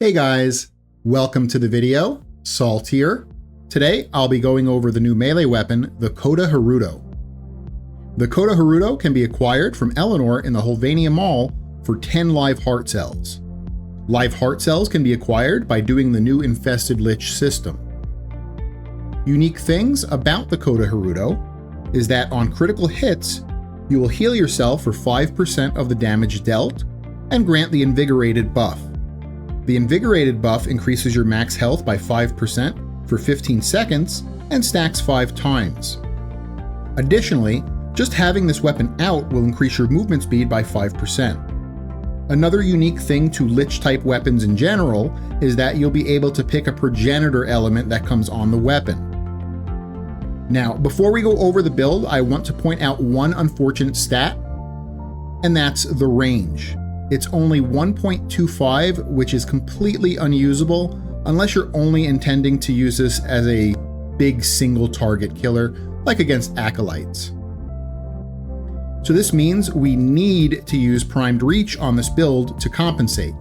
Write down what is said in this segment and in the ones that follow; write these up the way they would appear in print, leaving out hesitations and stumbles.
Hey guys, welcome to the video. Salt here. Today I'll be going over the new melee weapon, the Coda Hirudo. The Coda Hirudo can be acquired from Eleanor in the Hulvania Mall for 10 live heart cells. Live heart cells can be acquired by doing the new Infested Lich system. Unique things about the Coda Hirudo is that on critical hits, you will heal yourself for 5% of the damage dealt and grant the Invigorated buff. The Invigorated buff increases your max health by 5% for 15 seconds and stacks 5 times. Additionally, just having this weapon out will increase your movement speed by 5%. Another unique thing to Lich-type weapons in general is that you'll be able to pick a progenitor element that comes on the weapon. Now, before we go over the build, I want to point out one unfortunate stat, and that's the range. It's only 1.25, which is completely unusable unless you're only intending to use this as a big single target killer, like against acolytes. So this means we need to use primed reach on this build to compensate.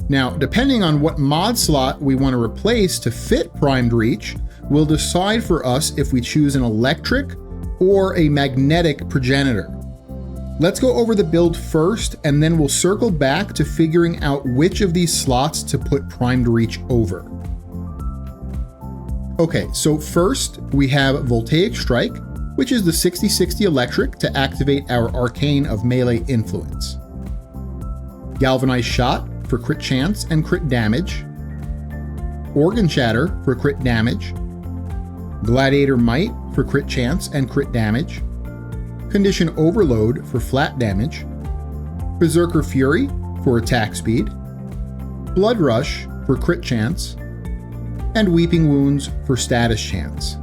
Now, depending on what mod slot we want to replace to fit primed reach, will decide for us if we choose an electric or a magnetic progenitor. Let's go over the build first, and then we'll circle back to figuring out which of these slots to put primed reach over. Okay, so first we have Voltaic Strike, which is the 60/60 electric to activate our Arcane of Melee Influence. Galvanized Shot for crit chance and crit damage. Organ Shatter for crit damage. Gladiator Might for crit chance and crit damage. Condition Overload for flat damage, Berserker Fury for attack speed, Blood Rush for crit chance, and Weeping Wounds for status chance.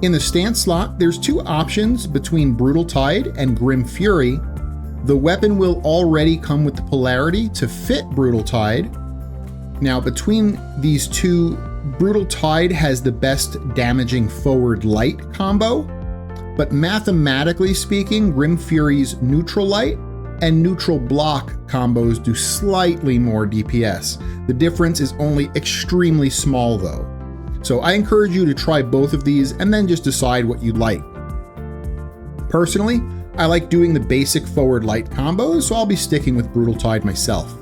In the stance slot, there's two options between Brutal Tide and Grim Fury. The weapon will already come with the polarity to fit Brutal Tide. Now, between these two, Brutal Tide has the best damaging forward light combo, but mathematically speaking, Grim Fury's neutral light and neutral block combos do slightly more DPS. The difference is only extremely small though. So I encourage you to try both of these and then just decide what you'd like. Personally, I like doing the basic forward light combos, so I'll be sticking with Brutal Tide myself.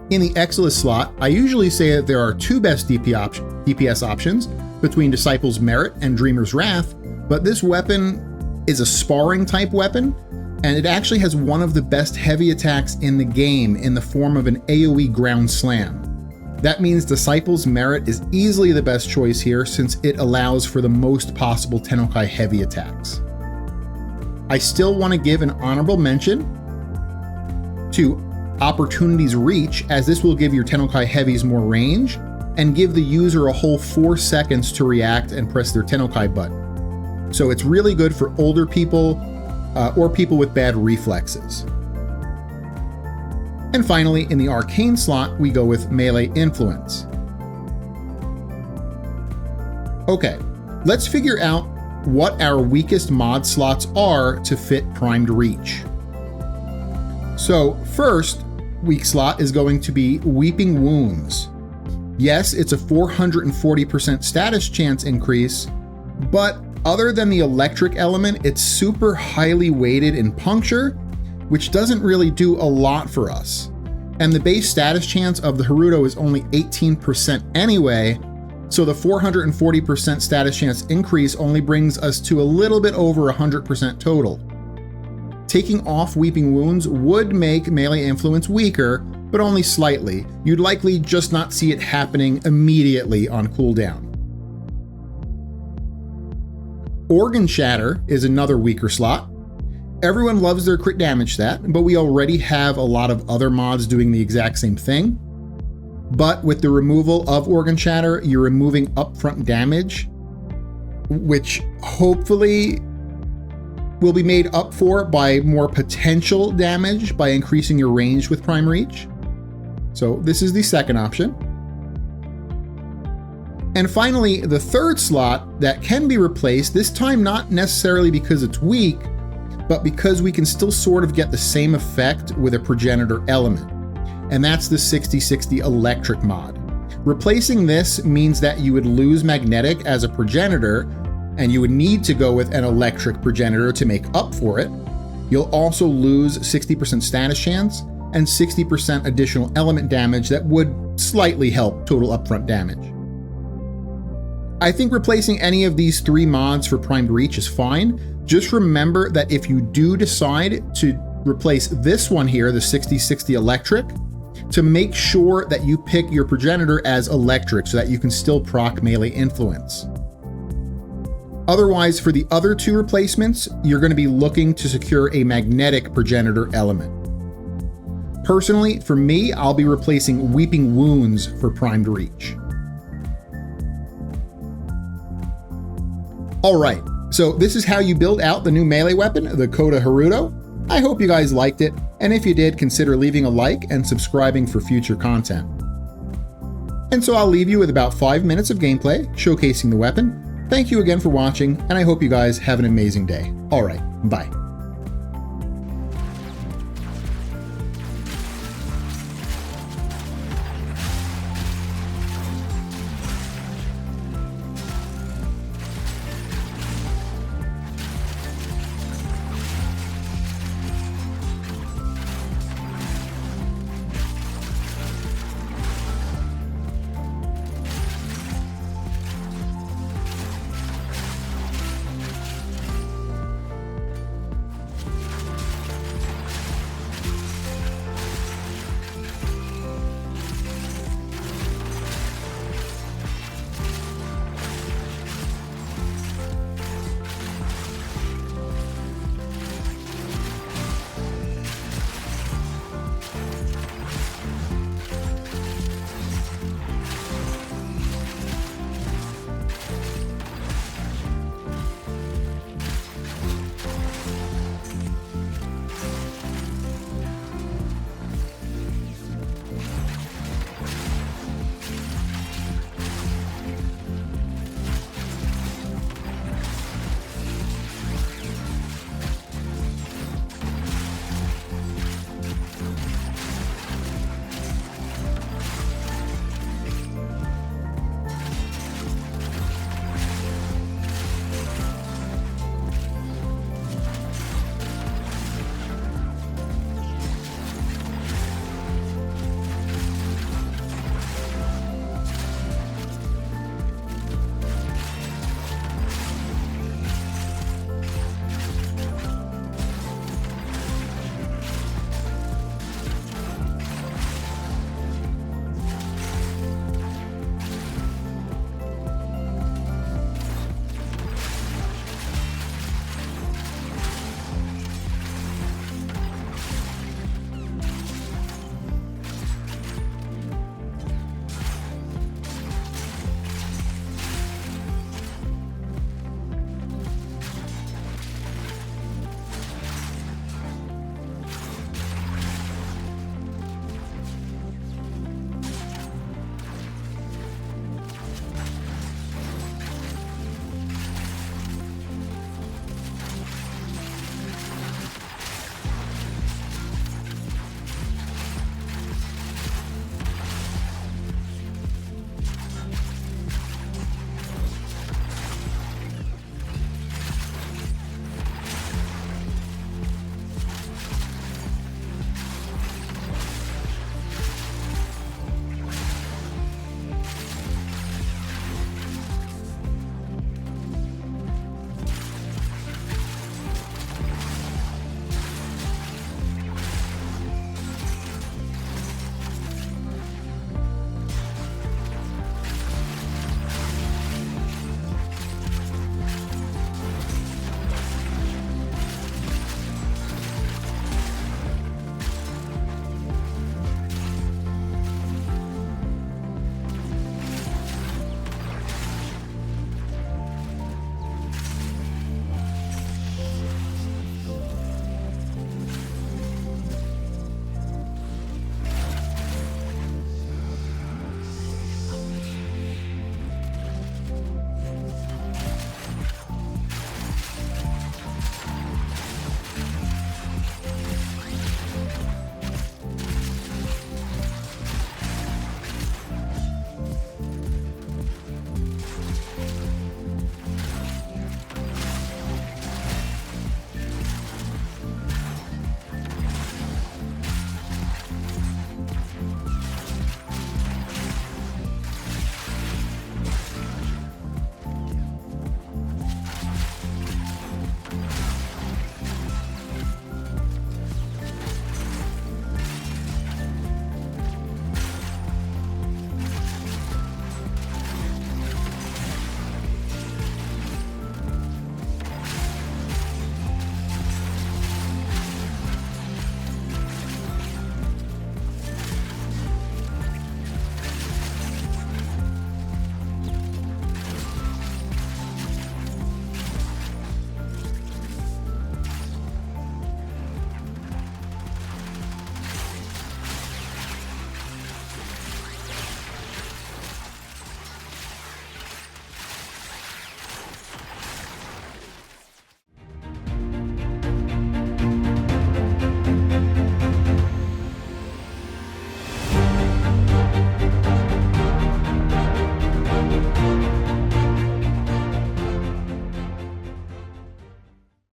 In the Exilus slot, I usually say that there are two best DPS options between Disciple's Merit and Dreamer's Wrath, but this weapon is a sparring type weapon, and it actually has one of the best heavy attacks in the game in the form of an AoE ground slam. That means Disciple's Merit is easily the best choice here since it allows for the most possible Tennokai heavy attacks. I still want to give an honorable mention to Opportunity's Reach, as this will give your Tennokai heavies more range and give the user a whole 4 seconds to react and press their Tennokai button. So it's really good for older people or people with bad reflexes. And finally, in the Arcane slot, we go with Melee Influence. Okay, let's figure out what our weakest mod slots are to fit primed reach. So first weak slot is going to be Weeping Wounds. Yes, it's a 440% status chance increase, but other than the electric element, it's super highly weighted in puncture, which doesn't really do a lot for us. And the base status chance of the Hirudo is only 18% anyway, so the 440% status chance increase only brings us to a little bit over 100% total. Taking off Weeping Wounds would make Melee Influence weaker, but only slightly. You'd likely just not see it happening immediately on cooldown. Organ Shatter is another weaker slot. Everyone loves their crit damage stat, but we already have a lot of other mods doing the exact same thing. But with the removal of Organ Shatter, you're removing upfront damage, which hopefully will be made up for by more potential damage by increasing your range with Prime Reach. So this is the second option. And finally, the third slot that can be replaced, this time not necessarily because it's weak, but because we can still sort of get the same effect with a progenitor element, and that's the 6060 electric mod. Replacing this means that you would lose magnetic as a progenitor, and you would need to go with an electric progenitor to make up for it. You'll also lose 60% status chance and 60% additional element damage that would slightly help total upfront damage. I think replacing any of these 3 mods for primed reach is fine. Just remember that if you do decide to replace this one here, the 6060 electric, to make sure that you pick your progenitor as electric so that you can still proc melee influence. Otherwise, for the other 2 replacements, you're going to be looking to secure a magnetic progenitor element. Personally, for me, I'll be replacing Weeping Wounds for primed reach. Alright, so this is how you build out the new melee weapon, the Coda Hirudo. I hope you guys liked it, and if you did, consider leaving a like and subscribing for future content. And so I'll leave you with about 5 minutes of gameplay showcasing the weapon. Thank you again for watching, and I hope you guys have an amazing day. Alright, bye.